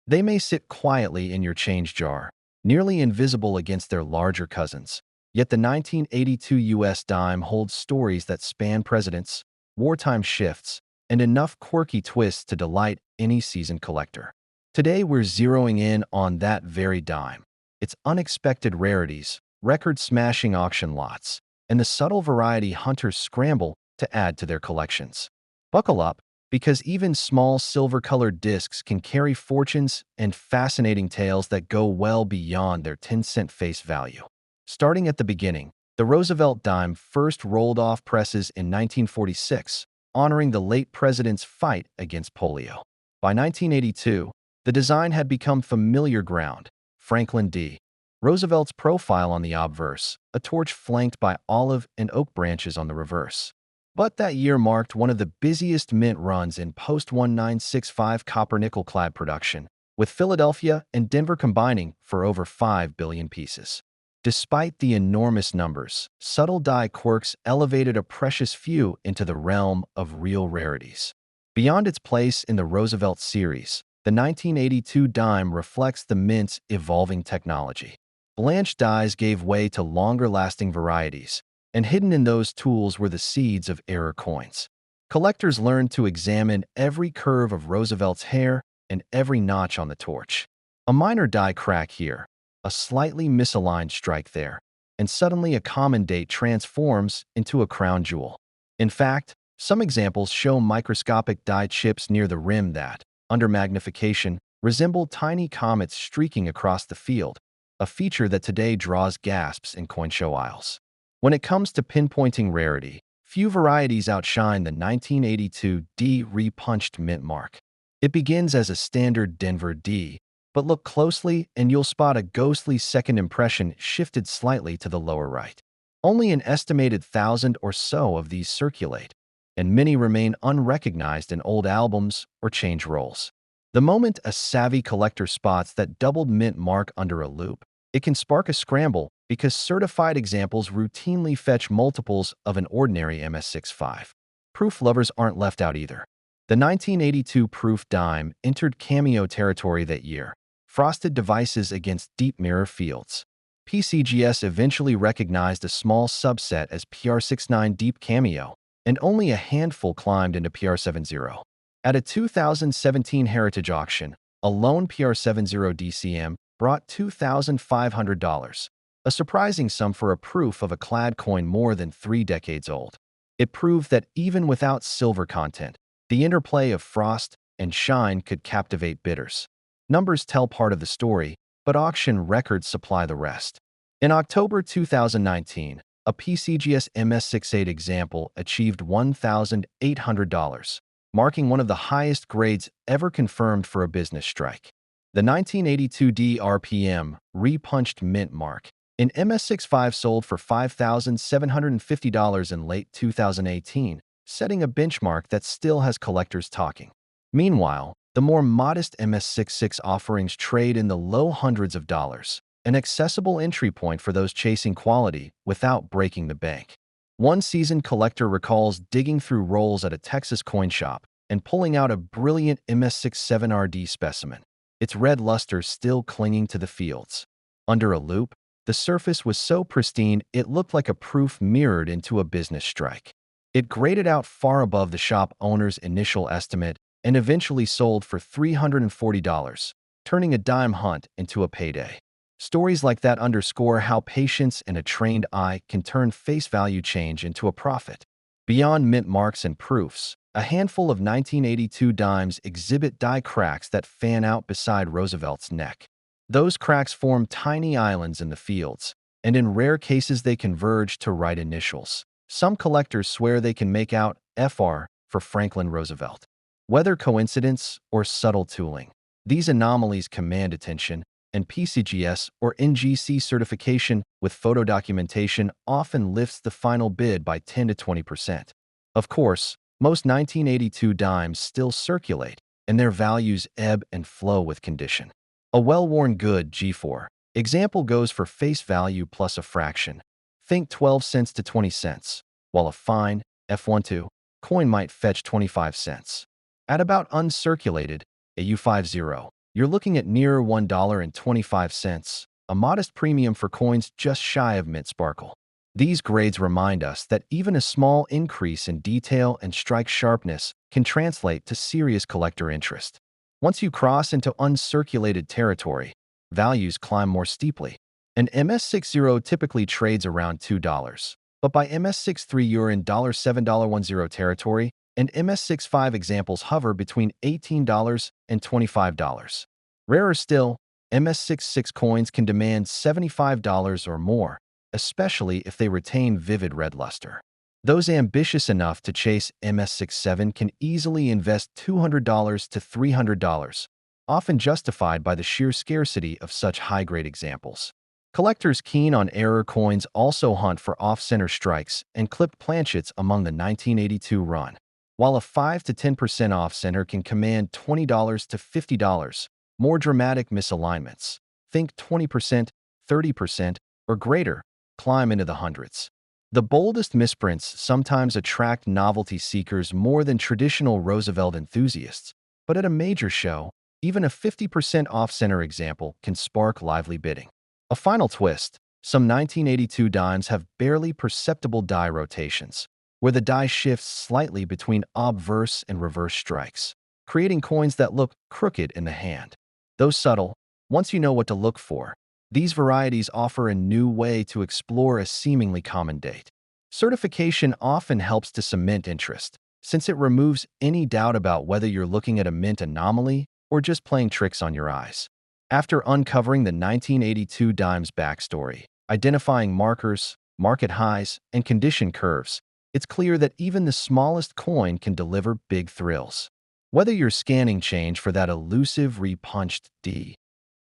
They may sit quietly in your change jar, nearly invisible against their larger cousins. Yet the 1982 U.S. dime holds stories that span presidents, wartime shifts, and enough quirky twists to delight any seasoned collector. Today, we're zeroing in on that very dime, its unexpected rarities, record-smashing auction lots, and the subtle variety hunters scramble to add to their collections. Buckle up, because even small silver-colored discs can carry fortunes and fascinating tales that go well beyond their 10-cent face value. Starting at the beginning, the Roosevelt dime first rolled off presses in 1946, honoring the late president's fight against polio. By 1982, the design had become familiar ground. Franklin D. Roosevelt's profile on the obverse, a torch flanked by olive and oak branches on the reverse. But that year marked one of the busiest mint runs in post-1965 copper-nickel clad production, with Philadelphia and Denver combining for over 5 billion pieces. Despite the enormous numbers, subtle die quirks elevated a precious few into the realm of real rarities. Beyond its place in the Roosevelt series, the 1982 dime reflects the mint's evolving technology. Blanched dies gave way to longer-lasting varieties, and hidden in those tools were the seeds of error coins. Collectors learned to examine every curve of Roosevelt's hair and every notch on the torch. A minor die crack here, a slightly misaligned strike there, and suddenly a common date transforms into a crown jewel. In fact, some examples show microscopic die chips near the rim that, under magnification, resemble tiny comets streaking across the field, a feature that today draws gasps in coin show aisles. When it comes to pinpointing rarity, few varieties outshine the 1982 D repunched mint mark. It begins as a standard Denver D, but look closely and you'll spot a ghostly second impression shifted slightly to the lower right. Only an estimated 1,000 or so of these circulate, and many remain unrecognized in old albums or change rolls. The moment a savvy collector spots that doubled mint mark under a loupe, it can spark a scramble because certified examples routinely fetch multiples of an ordinary MS65. Proof lovers aren't left out either. The 1982 proof dime entered cameo territory that year, frosted devices against deep mirror fields. PCGS eventually recognized a small subset as PR69 Deep Cameo, and only a handful climbed into PR70. At a 2017 Heritage auction, a lone PR70 DCM brought $2,500, a surprising sum for a proof of a clad coin more than 3 decades old. It proved that even without silver content, the interplay of frost and shine could captivate bidders. Numbers tell part of the story, but auction records supply the rest. In October 2019, a PCGS MS68 example achieved $1,800, marking one of the highest grades ever confirmed for a business strike. The 1982 DRPM repunched mint mark in MS65 sold for $5,750 in late 2018, setting a benchmark that still has collectors talking. Meanwhile, the more modest MS66 offerings trade in the low hundreds of dollars, an accessible entry point for those chasing quality without breaking the bank. One seasoned collector recalls digging through rolls at a Texas coin shop and pulling out a brilliant MS67RD specimen, its red luster still clinging to the fields. Under a loupe, the surface was so pristine it looked like a proof mirrored into a business strike. It graded out far above the shop owner's initial estimate and eventually sold for $340, turning a dime hunt into a payday. Stories like that underscore how patience and a trained eye can turn face value change into a profit. Beyond mint marks and proofs, a handful of 1982 dimes exhibit die cracks that fan out beside Roosevelt's neck. Those cracks form tiny islands in the fields, and in rare cases they converge to right initials. Some collectors swear they can make out FR for Franklin Roosevelt. Whether coincidence or subtle tooling, these anomalies command attention, and PCGS or NGC certification with photo documentation often lifts the final bid by 10 to 20%. Of course, most 1982 dimes still circulate, and their values ebb and flow with condition. A well-worn good G4 example goes for face value plus a fraction. Think 12 cents to 20 cents, while a fine F12 coin might fetch 25 cents. At about uncirculated, a U50 you're looking at near $1.25, a modest premium for coins just shy of mint sparkle. These grades remind us that even a small increase in detail and strike sharpness can translate to serious collector interest. Once you cross into uncirculated territory, values climb more steeply. An MS60 typically trades around $2, but by MS63 you're in $7.10 territory, and MS65 examples hover between $18 and $25. Rarer still, MS66 coins can demand $75 or more, especially if they retain vivid red luster. Those ambitious enough to chase MS67 can easily invest $200 to $300, often justified by the sheer scarcity of such high-grade examples. Collectors keen on error coins also hunt for off-center strikes and clipped planchets among the 1982 run. While a 5 to 10% off-center can command $20 to $50, more dramatic misalignments, think 20%, 30%, or greater, climb into the hundreds. The boldest misprints sometimes attract novelty seekers more than traditional Roosevelt enthusiasts, but at a major show, even a 50% off-center example can spark lively bidding. A final twist, some 1982 dimes have barely perceptible die rotations, where the die shifts slightly between obverse and reverse strikes, creating coins that look crooked in the hand. Though subtle, once you know what to look for, these varieties offer a new way to explore a seemingly common date. Certification often helps to cement interest, since it removes any doubt about whether you're looking at a mint anomaly or just playing tricks on your eyes. After uncovering the 1982 dime's backstory, identifying markers, market highs, and condition curves, it's clear that even the smallest coin can deliver big thrills. Whether you're scanning change for that elusive repunched D,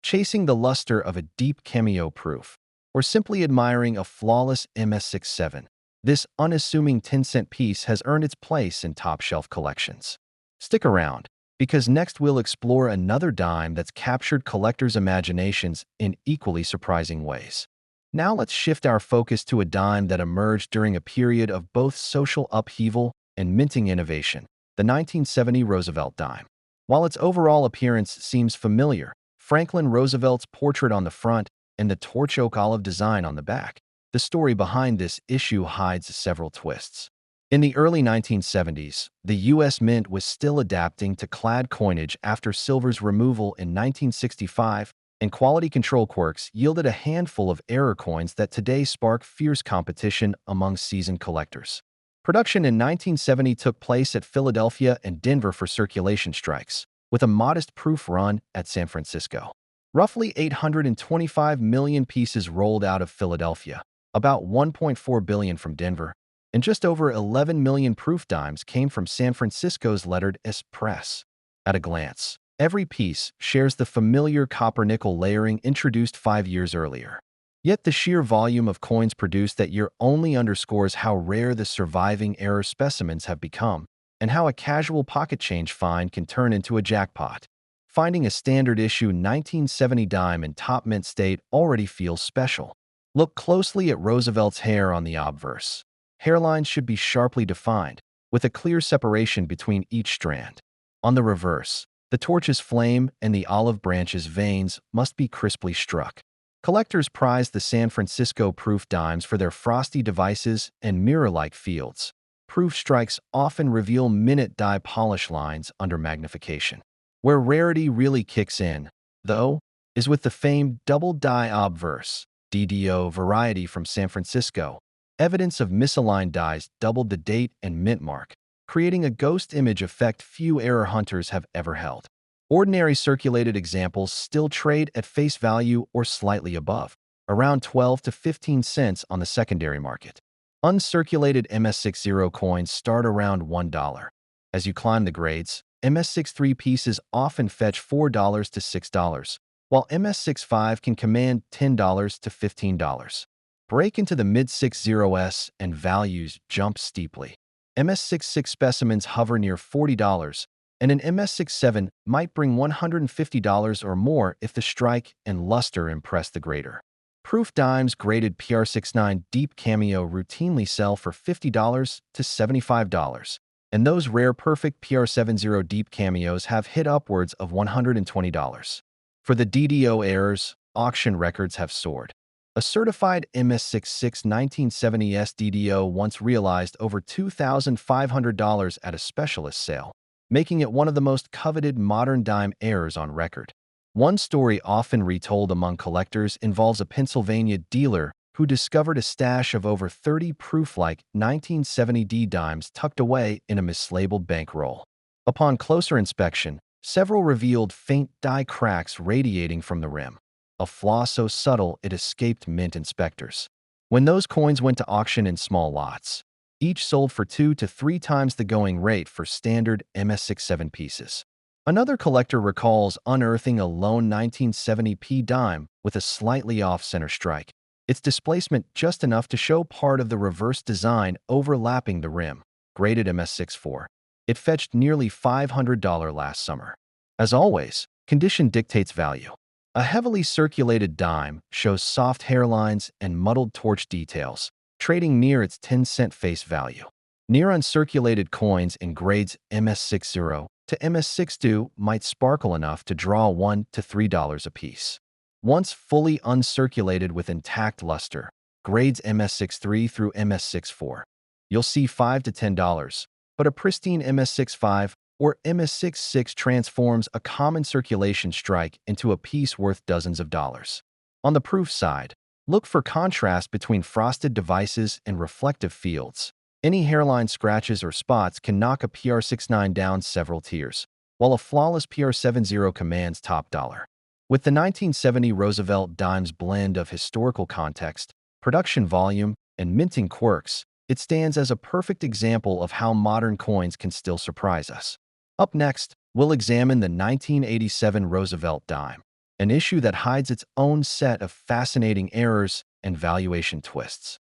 chasing the luster of a deep cameo proof, or simply admiring a flawless MS67, this unassuming 10-cent piece has earned its place in top-shelf collections. Stick around, because next we'll explore another dime that's captured collectors' imaginations in equally surprising ways. Now let's shift our focus to a dime that emerged during a period of both social upheaval and minting innovation, the 1970 Roosevelt dime. While its overall appearance seems familiar, Franklin Roosevelt's portrait on the front and the torch oak olive design on the back, the story behind this issue hides several twists. In the early 1970s, the U.S. Mint was still adapting to clad coinage after silver's removal in 1965, and quality control quirks yielded a handful of error coins that today spark fierce competition among seasoned collectors. Production in 1970 took place at Philadelphia and Denver for circulation strikes, with a modest proof run at San Francisco. Roughly 825 million pieces rolled out of Philadelphia, about 1.4 billion from Denver, and just over 11 million proof dimes came from San Francisco's lettered S press. At a glance, every piece shares the familiar copper-nickel layering introduced 5 years earlier. Yet the sheer volume of coins produced that year only underscores how rare the surviving error specimens have become, and how a casual pocket change find can turn into a jackpot. Finding a standard issue 1970 dime in top mint state already feels special. Look closely at Roosevelt's hair on the obverse. Hairlines should be sharply defined, with a clear separation between each strand. On the reverse, the torch's flame and the olive branch's veins must be crisply struck. Collectors prize the San Francisco proof dimes for their frosty devices and mirror-like fields. Proof strikes often reveal minute die polish lines under magnification. Where rarity really kicks in, though, is with the famed double die obverse, DDO variety from San Francisco. Evidence of misaligned dies doubled the date and mint mark, creating a ghost image effect few error hunters have ever held. Ordinary circulated examples still trade at face value or slightly above, around 12 to 15 cents on the secondary market. Uncirculated MS60 coins start around $1. As you climb the grades, MS63 pieces often fetch $4 to $6, while MS65 can command $10 to $15. Break into the mid-60s and values jump steeply. MS66 specimens hover near $40, and an MS67 might bring $150 or more if the strike and luster impress the grader. Proof dimes graded PR69 Deep Cameo routinely sell for $50 to $75, And those rare perfect PR70 deep cameos have hit upwards of $120. For the DDO errors, auction records have soared. A certified MS66 1970S DDO once realized over $2,500 at a specialist sale, making it one of the most coveted modern dime errors on record. One story often retold among collectors involves a Pennsylvania dealer who discovered a stash of over 30 proof-like 1970D dimes tucked away in a mislabeled bankroll. Upon closer inspection, several revealed faint die cracks radiating from the rim, a flaw so subtle it escaped mint inspectors. When those coins went to auction in small lots, each sold for 2 to 3 times the going rate for standard MS67 pieces. Another collector recalls unearthing a lone 1970p dime with a slightly off-center strike, its displacement just enough to show part of the reverse design overlapping the rim, graded MS64. It fetched nearly $500 last summer. As always, condition dictates value. A heavily circulated dime shows soft hairlines and muddled torch details, trading near its 10-cent face value. Near uncirculated coins in grades MS60 to MS62 might sparkle enough to draw $1 to $3 apiece. Once fully uncirculated with intact luster, grades MS63 through MS64, you'll see $5 to $10, but a pristine MS65 or MS66 transforms a common circulation strike into a piece worth dozens of dollars. On the proof side, look for contrast between frosted devices and reflective fields. Any hairline scratches or spots can knock a PR69 down several tiers, while a flawless PR70 commands top dollar. With the 1970 Roosevelt dime's blend of historical context, production volume, and minting quirks, it stands as a perfect example of how modern coins can still surprise us. Up next, we'll examine the 1987 Roosevelt dime, an issue that hides its own set of fascinating errors and valuation twists.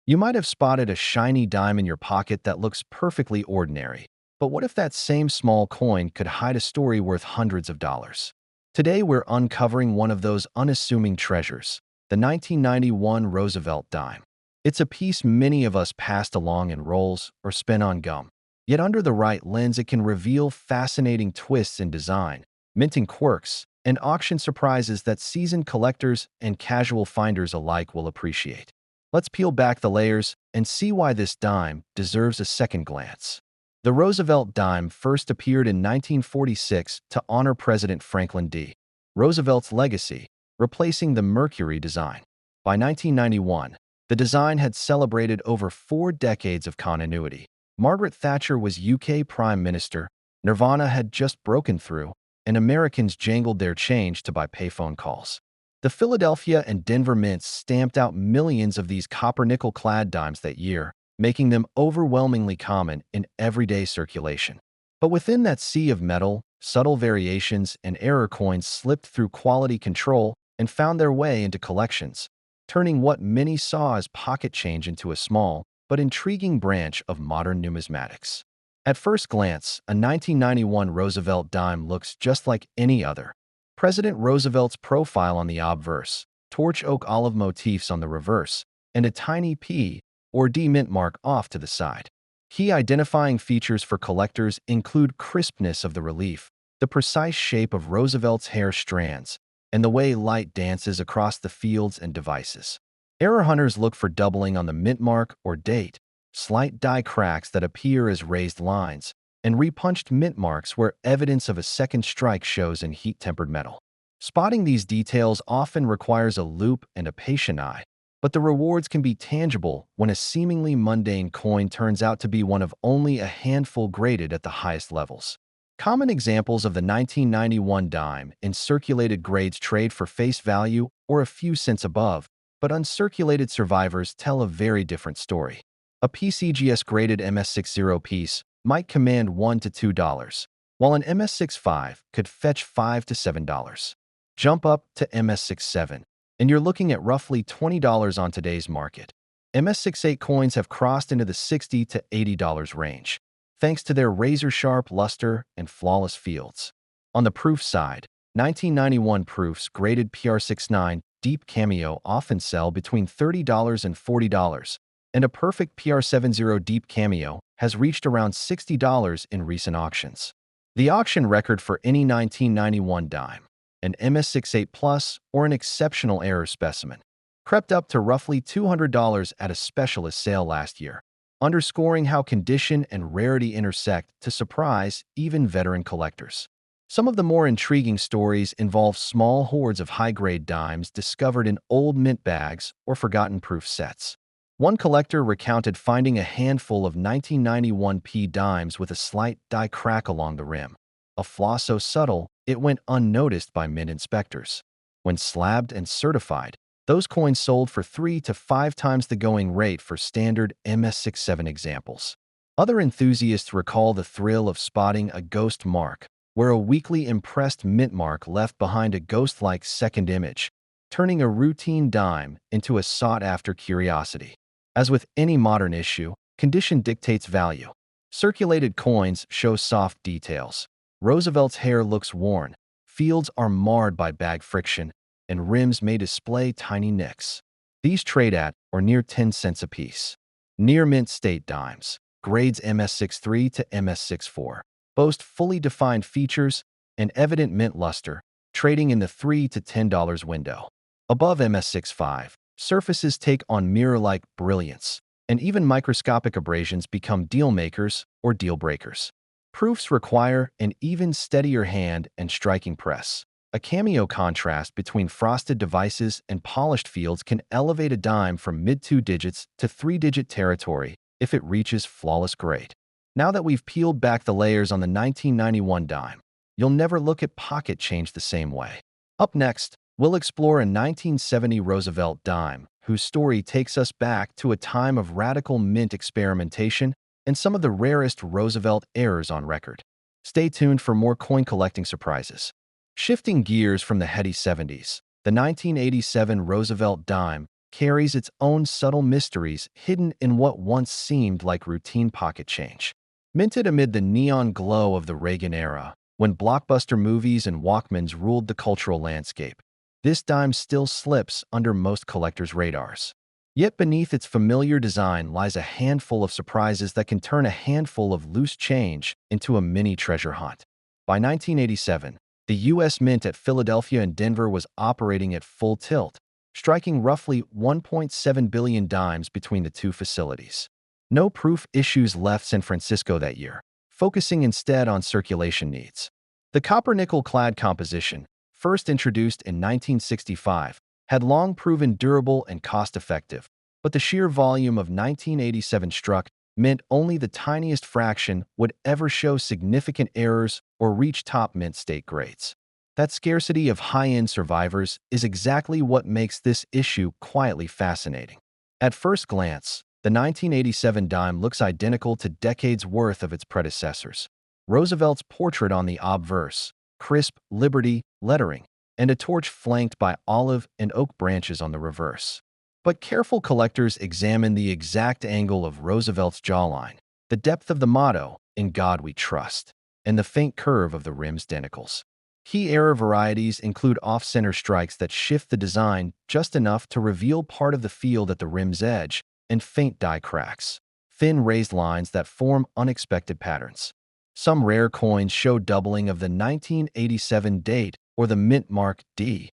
You might have spotted a shiny dime in your pocket that looks perfectly ordinary, but what if that same small coin could hide a story worth hundreds of dollars? Today, we're uncovering one of those unassuming treasures, the 1991 Roosevelt dime. It's a piece many of us passed along in rolls or spin on gum. Yet under the right lens, it can reveal fascinating twists in design, minting quirks, and auction surprises that seasoned collectors and casual finders alike will appreciate. Let's peel back the layers and see why this dime deserves a second glance. The Roosevelt dime first appeared in 1946 to honor President Franklin D. Roosevelt's legacy, replacing the Mercury design. By 1991, the design had celebrated over 4 decades of continuity. Margaret Thatcher was UK Prime Minister, Nirvana had just broken through, and Americans jangled their change to buy payphone calls. The Philadelphia and Denver mints stamped out millions of these copper-nickel-clad dimes that year, making them overwhelmingly common in everyday circulation. But within that sea of metal, subtle variations and error coins slipped through quality control and found their way into collections, turning what many saw as pocket change into a small but intriguing branch of modern numismatics. At first glance, a 1991 Roosevelt dime looks just like any other. President Roosevelt's profile on the obverse, torch oak olive motifs on the reverse, and a tiny P or D mint mark off to the side. Key identifying features for collectors include crispness of the relief, the precise shape of Roosevelt's hair strands, and the way light dances across the fields and devices. Error hunters look for doubling on the mint mark or date, slight die cracks that appear as raised lines, and repunched mint marks where evidence of a second strike shows in heat-tempered metal. Spotting these details often requires a loupe and a patient eye, but the rewards can be tangible when a seemingly mundane coin turns out to be one of only a handful graded at the highest levels. Common examples of the 1991 dime in circulated grades trade for face value or a few cents above, but uncirculated survivors tell a very different story. A PCGS graded MS60 piece might command $1 to $2, while an MS65 could fetch $5 to $7. Jump up to MS67, and you're looking at roughly $20 on today's market. MS68 coins have crossed into the $60 to $80 range, thanks to their razor-sharp luster and flawless fields. On the proof side, 1991 proofs graded PR69 deep cameo often sell between $30 and $40, and a perfect PR70 deep cameo has reached around $60 in recent auctions. The auction record for any 1991 dime, an MS68 Plus or an exceptional error specimen, crept up to roughly $200 at a specialist sale last year, underscoring how condition and rarity intersect to surprise even veteran collectors. Some of the more intriguing stories involve small hoards of high-grade dimes discovered in old mint bags or forgotten proof sets. One collector recounted finding a handful of 1991 P dimes with a slight die crack along the rim, a flaw so subtle it went unnoticed by mint inspectors. When slabbed and certified, those coins sold for 3 to 5 times the going rate for standard MS67 examples. Other enthusiasts recall the thrill of spotting a ghost mark, where a weakly impressed mint mark left behind a ghost-like second image, turning a routine dime into a sought-after curiosity. As with any modern issue, condition dictates value. Circulated coins show soft details. Roosevelt's hair looks worn, fields are marred by bag friction, and rims may display tiny nicks. These trade at or near 10 cents apiece. Near mint state dimes, grades MS63 to MS64, boast fully defined features and evident mint luster, trading in the $3 to $10 window. Above MS65, surfaces take on mirror-like brilliance, and even microscopic abrasions become deal-makers or deal-breakers. Proofs require an even steadier hand and striking press. A cameo contrast between frosted devices and polished fields can elevate a dime from mid-two digits to three-digit territory if it reaches flawless grade. Now that we've peeled back the layers on the 1991 dime, you'll never look at pocket change the same way. Up next, we'll explore a 1970 Roosevelt dime, whose story takes us back to a time of radical mint experimentation and some of the rarest Roosevelt errors on record. Stay tuned for more coin collecting surprises. Shifting gears from the heady 70s, the 1987 Roosevelt dime carries its own subtle mysteries hidden in what once seemed like routine pocket change. Minted amid the neon glow of the Reagan era, when blockbuster movies and Walkmans ruled the cultural landscape, this dime still slips under most collectors' radars. Yet beneath its familiar design lies a handful of surprises that can turn a handful of loose change into a mini treasure hunt. By 1987, the U.S. Mint at Philadelphia and Denver was operating at full tilt, striking roughly 1.7 billion dimes between the two facilities. No proof issues left San Francisco that year, focusing instead on circulation needs. The copper-nickel clad composition, first introduced in 1965, had long proven durable and cost-effective, but the sheer volume of 1987 struck meant only the tiniest fraction would ever show significant errors or reach top mint state grades. That scarcity of high-end survivors is exactly what makes this issue quietly fascinating. At first glance, the 1987 dime looks identical to decades' worth of its predecessors. Roosevelt's portrait on the obverse, crisp Liberty lettering, and a torch flanked by olive and oak branches on the reverse. But careful collectors examine the exact angle of Roosevelt's jawline, the depth of the motto, "In God We Trust," and the faint curve of the rim's denticles. Key error varieties include off-center strikes that shift the design just enough to reveal part of the field at the rim's edge, and faint die cracks, thin raised lines that form unexpected patterns. Some rare coins show doubling of the 1987 date or the mint mark D,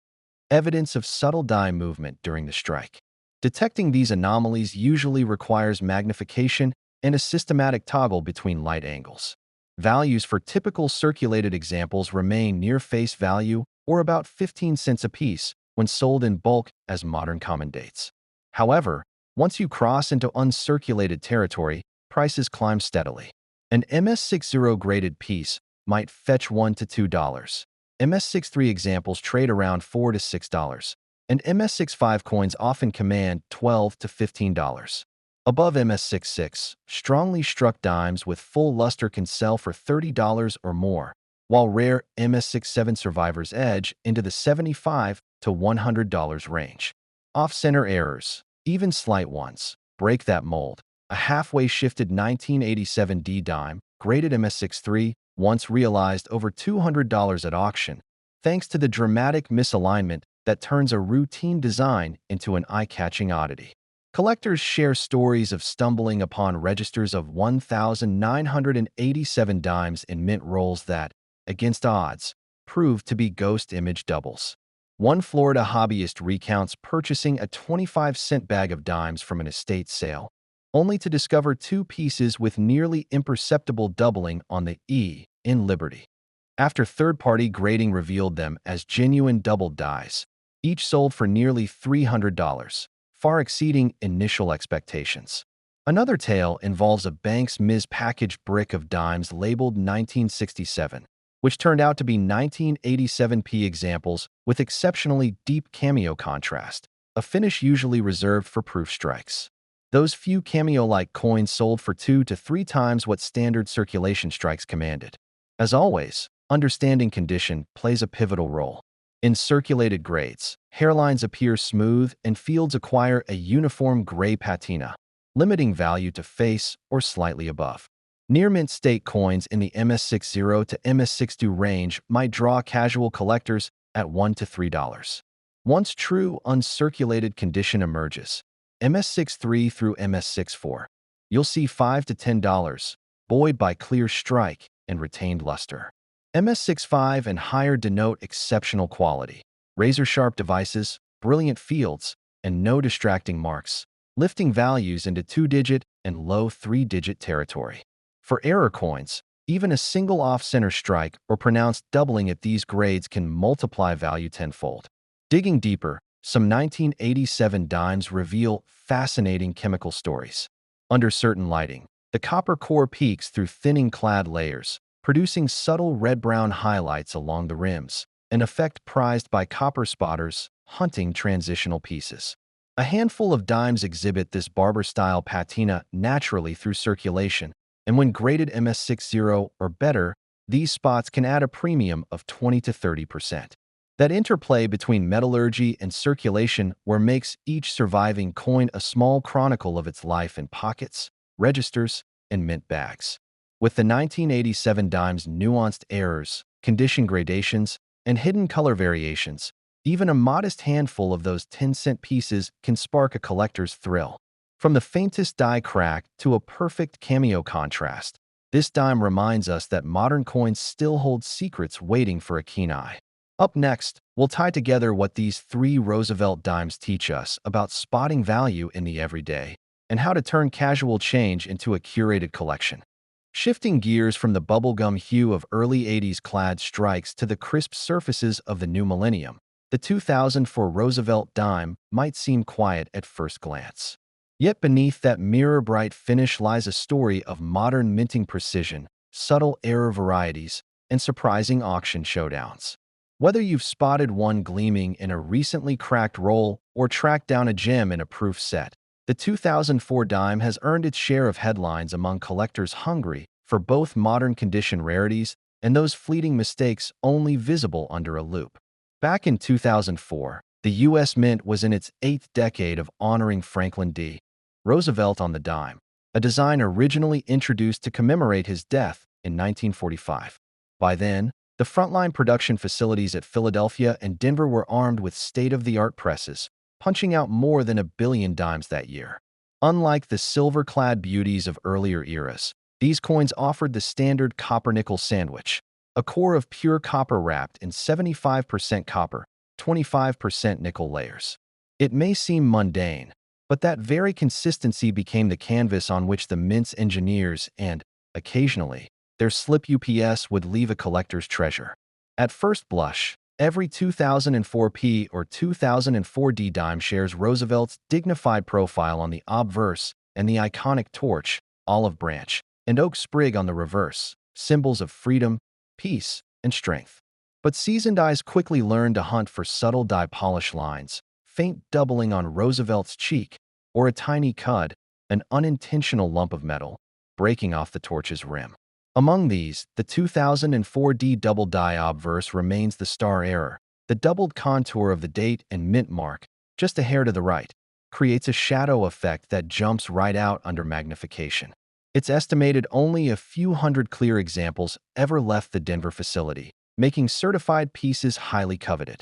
evidence of subtle die movement during the strike. Detecting these anomalies usually requires magnification and a systematic toggle between light angles. Values for typical circulated examples remain near face value or about 15 cents apiece when sold in bulk as modern common dates. However, once you cross into uncirculated territory, prices climb steadily. An MS60 graded piece might fetch $1 to $2. MS63 examples trade around $4 to $6, and MS65 coins often command $12 to $15. Above MS66, strongly struck dimes with full luster can sell for $30 or more, while rare MS67 survivors edge into the $75 to $100 range. Off-center errors, even slight ones, break that mold. A halfway shifted 1987 D dime, graded MS63, once realized over $200 at auction, thanks to the dramatic misalignment that turns a routine design into an eye-catching oddity. Collectors share stories of stumbling upon registers of 1,987 dimes in mint rolls that, against odds, proved to be ghost image doubles. One Florida hobbyist recounts purchasing a 25-cent bag of dimes from an estate sale, only to discover two pieces with nearly imperceptible doubling on the E in Liberty. After third-party grading revealed them as genuine doubled dies, each sold for nearly $300, far exceeding initial expectations. Another tale involves a Banks Ms. packaged brick of dimes labeled 1967, which turned out to be 1987p examples with exceptionally deep cameo contrast, a finish usually reserved for proof strikes. Those few cameo-like coins sold for 2 to 3 times what standard circulation strikes commanded. As always, understanding condition plays a pivotal role. In circulated grades, hairlines appear smooth and fields acquire a uniform gray patina, limiting value to face or slightly above. Near-mint state coins in the MS60 to MS62 range might draw casual collectors at $1 to $3. Once true uncirculated condition emerges, MS63 through MS64, you'll see $5 to $10, buoyed by clear strike and retained luster. MS65 and higher denote exceptional quality, razor-sharp devices, brilliant fields, and no distracting marks, lifting values into 2-digit and low 3-digit territory. For error coins, even a single off-center strike or pronounced doubling at these grades can multiply value tenfold. Digging deeper, some 1987 dimes reveal fascinating chemical stories. Under certain lighting, the copper core peaks through thinning clad layers, producing subtle red-brown highlights along the rims, an effect prized by copper spotters hunting transitional pieces. A handful of dimes exhibit this barber-style patina naturally through circulation, and when graded MS60 or better, these spots can add a premium of 20 to 30%. That interplay between metallurgy and circulation makes each surviving coin a small chronicle of its life in pockets, registers, and mint bags. With the 1987 dime's nuanced errors, condition gradations, and hidden color variations, even a modest handful of those 10-cent pieces can spark a collector's thrill. From the faintest die crack to a perfect cameo contrast, this dime reminds us that modern coins still hold secrets waiting for a keen eye. Up next, we'll tie together what these 3 Roosevelt dimes teach us about spotting value in the everyday and how to turn casual change into a curated collection. Shifting gears from the bubblegum hue of early 80s clad strikes to the crisp surfaces of the new millennium, the 2004 Roosevelt dime might seem quiet at first glance. Yet beneath that mirror-bright finish lies a story of modern minting precision, subtle error varieties, and surprising auction showdowns. Whether you've spotted one gleaming in a recently cracked roll or tracked down a gem in a proof set, the 2004 dime has earned its share of headlines among collectors hungry for both modern condition rarities and those fleeting mistakes only visible under a loupe. Back in 2004, the U.S. Mint was in its 8th decade of honoring Franklin D. Roosevelt on the dime, a design originally introduced to commemorate his death in 1945. By then, the frontline production facilities at Philadelphia and Denver were armed with state-of-the-art presses, punching out more than 1 billion dimes that year. Unlike the silver-clad beauties of earlier eras, these coins offered the standard copper-nickel sandwich, a core of pure copper wrapped in 75% copper, 25% nickel layers. It may seem mundane, but that very consistency became the canvas on which the Mint's engineers and, occasionally, their slip UPS would leave a collector's treasure. At first blush, every 2004p or 2004D dime shares Roosevelt's dignified profile on the obverse and the iconic torch, olive branch, and oak sprig on the reverse, symbols of freedom, peace, and strength. But seasoned eyes quickly learned to hunt for subtle die polish lines, faint doubling on Roosevelt's cheek, or a tiny cud, an unintentional lump of metal, breaking off the torch's rim. Among these, the 2004D double die obverse remains the star error. The doubled contour of the date and mint mark, just a hair to the right, creates a shadow effect that jumps right out under magnification. It's estimated only a few hundred clear examples ever left the Denver facility, making certified pieces highly coveted.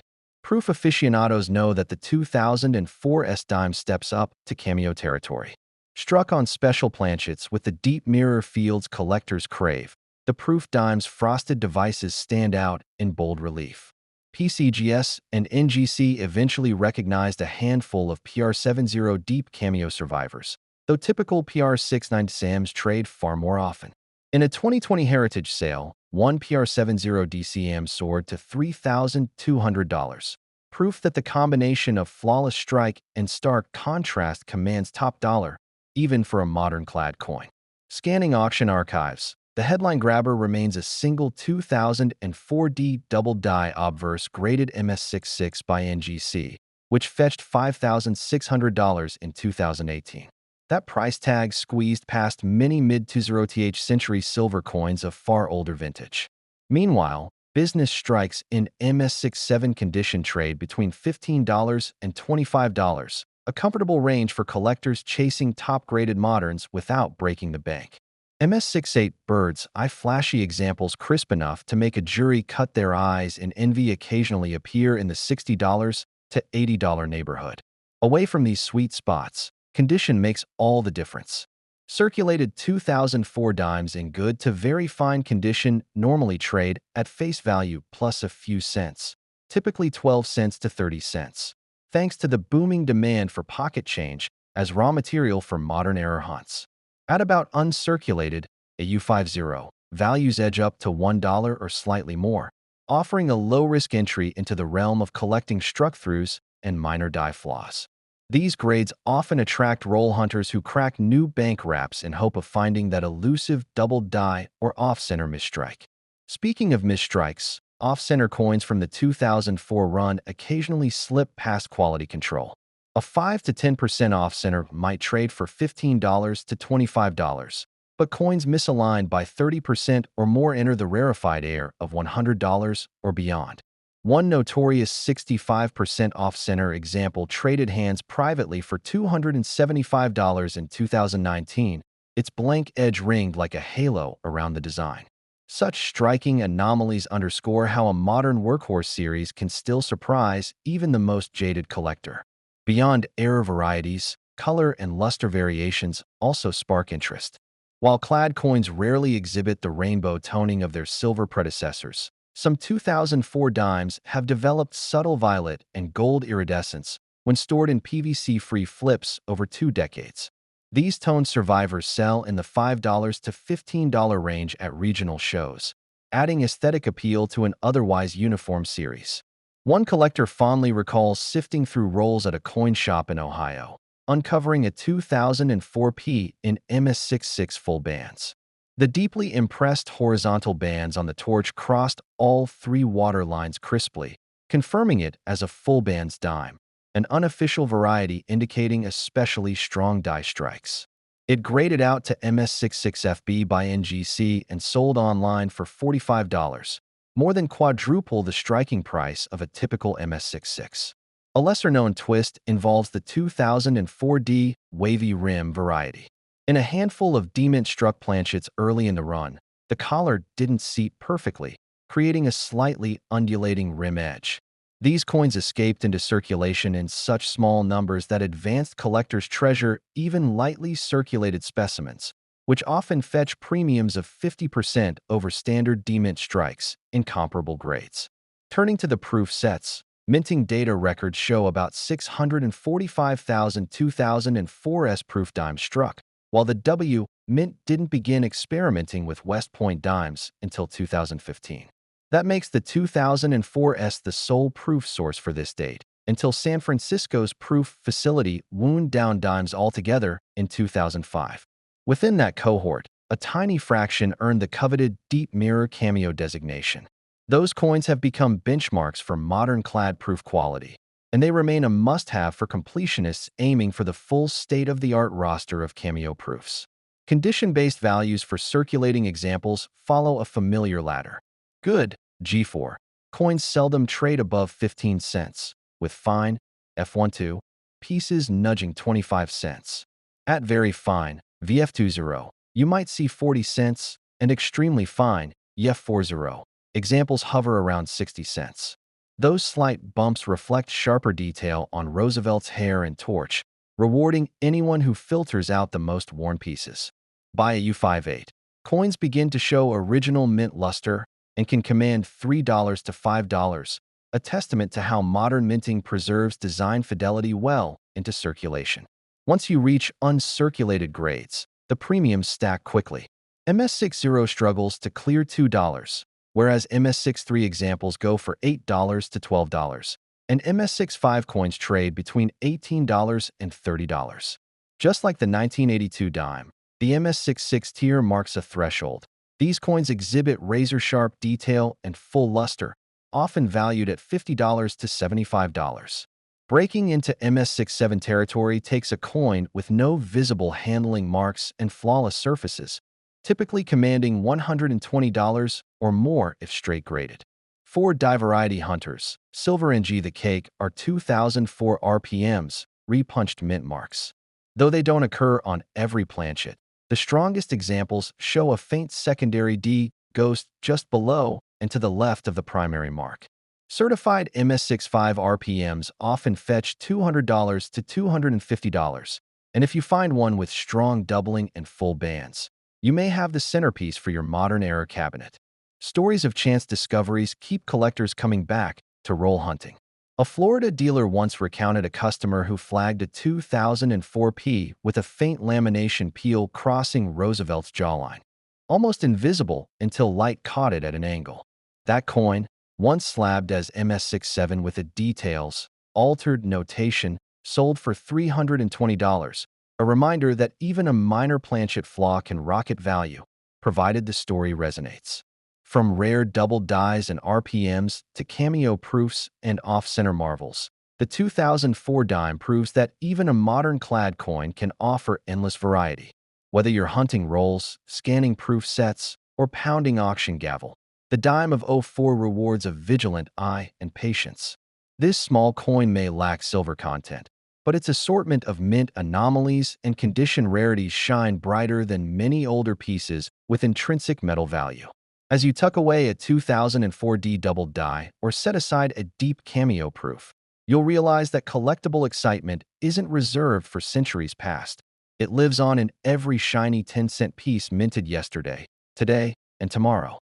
Proof aficionados know that the 2004's dime steps up to cameo territory. Struck on special planchets with the deep mirror fields collectors crave, the Proof dime's frosted devices stand out in bold relief. PCGS and NGC eventually recognized a handful of PR70 deep cameo survivors, though typical PR69DCMs trade far more often. In a 2020 heritage sale, one PR70 DCM soared to $3,200, proof that the combination of flawless strike and stark contrast commands top dollar, even for a modern clad coin. Scanning auction archives, the headline grabber remains a single 2004D double die obverse graded MS66 by NGC, which fetched $5,600 in 2018. That price tag squeezed past many mid-20th century silver coins of far older vintage. Meanwhile, business strikes in MS67 condition trade between $15 and $25, a comfortable range for collectors chasing top-graded moderns without breaking the bank. MS68 birds eye flashy examples crisp enough to make a jury cut their eyes and envy occasionally appear in the $60 to $80 neighborhood. Away from these sweet spots, condition makes all the difference. Circulated 2004 dimes in good to very fine condition normally trade at face value plus a few cents, typically 12 cents to 30 cents, thanks to the booming demand for pocket change as raw material for modern error hunts. At about uncirculated, a U50, values edge up to $1 or slightly more, offering a low-risk entry into the realm of collecting struck-throughs and minor die flaws. These grades often attract roll hunters who crack new bank wraps in hope of finding that elusive double die or off-center misstrike. Speaking of misstrikes, off-center coins from the 2004 run occasionally slip past quality control. A 5 to 10% off-center might trade for $15 to $25, but coins misaligned by 30% or more enter the rarefied air of $100 or beyond. One notorious 65% off-center example traded hands privately for $275 in 2019, its blank edge ringed like a halo around the design. Such striking anomalies underscore how a modern workhorse series can still surprise even the most jaded collector. Beyond error varieties, color and luster variations also spark interest. While clad coins rarely exhibit the rainbow toning of their silver predecessors, some 2004 dimes have developed subtle violet and gold iridescence when stored in PVC-free flips over 2 decades. These toned survivors sell in the $5 to $15 range at regional shows, adding aesthetic appeal to an otherwise uniform series. One collector fondly recalls sifting through rolls at a coin shop in Ohio, uncovering a 2004P in MS66 full bands. The deeply impressed horizontal bands on the torch crossed all 3 water lines crisply, confirming it as a full bands dime, an unofficial variety indicating especially strong die strikes. It graded out to MS66FB by NGC and sold online for $45, more than quadruple the striking price of a typical MS66. A lesser-known twist involves the 2004D wavy rim variety. In a handful of demint-struck planchets early in the run, the collar didn't seat perfectly, creating a slightly undulating rim edge. These coins escaped into circulation in such small numbers that advanced collectors treasure even lightly circulated specimens, which often fetch premiums of 50% over standard demint strikes in comparable grades. Turning to the proof sets, minting data records show about 645,000 2004's proof dimes struck, while the W Mint didn't begin experimenting with West Point dimes until 2015. That makes the 2004's the sole proof source for this date, until San Francisco's proof facility wound down dimes altogether in 2005. Within that cohort, a tiny fraction earned the coveted deep mirror cameo designation. Those coins have become benchmarks for modern clad proof quality, and they remain a must-have for completionists aiming for the full state-of-the-art roster of cameo proofs. Condition-based values for circulating examples follow a familiar ladder. Good, G4, coins seldom trade above 15 cents, with fine, F12, pieces nudging 25 cents. At very fine, VF20, you might see 40 cents, and extremely fine, EF40, examples hover around 60 cents. Those slight bumps reflect sharper detail on Roosevelt's hair and torch, rewarding anyone who filters out the most worn pieces. By a U58, coins begin to show original mint luster and can command $3 to $5, a testament to how modern minting preserves design fidelity well into circulation. Once you reach uncirculated grades, the premiums stack quickly. MS60 struggles to clear $2, whereas MS63 examples go for $8 to $12, and MS65 coins trade between $18 and $30. Just like the 1982 dime, the MS66 tier marks a threshold. These coins exhibit razor-sharp detail and full luster, often valued at $50 to $75. Breaking into MS67 territory takes a coin with no visible handling marks and flawless surfaces, typically commanding $120 or more if straight graded. For die variety hunters, Silver NG the Cake are 2004 RPMs, repunched mint marks. Though they don't occur on every planchet, the strongest examples show a faint secondary D ghost just below and to the left of the primary mark. Certified MS65 RPMs often fetch $200 to $250, and if you find one with strong doubling and full bands, you may have the centerpiece for your modern-era cabinet. Stories of chance discoveries keep collectors coming back to roll hunting. A Florida dealer once recounted a customer who flagged a 2004 P with a faint lamination peel crossing Roosevelt's jawline, almost invisible until light caught it at an angle. That coin, once slabbed as MS67 with a details, altered notation, sold for $320, a reminder that even a minor planchet flaw can rocket value, provided the story resonates. From rare double dies and RPMs to cameo proofs and off-center marvels, the 2004 dime proves that even a modern clad coin can offer endless variety. Whether you're hunting rolls, scanning proof sets, or pounding auction gavel, the dime of '04 rewards a vigilant eye and patience. This small coin may lack silver content, but its assortment of mint anomalies and condition rarities shine brighter than many older pieces with intrinsic metal value. As you tuck away a 2004 D double die or set aside a deep cameo proof, you'll realize that collectible excitement isn't reserved for centuries past. It lives on in every shiny 10-cent piece minted yesterday, today, and tomorrow.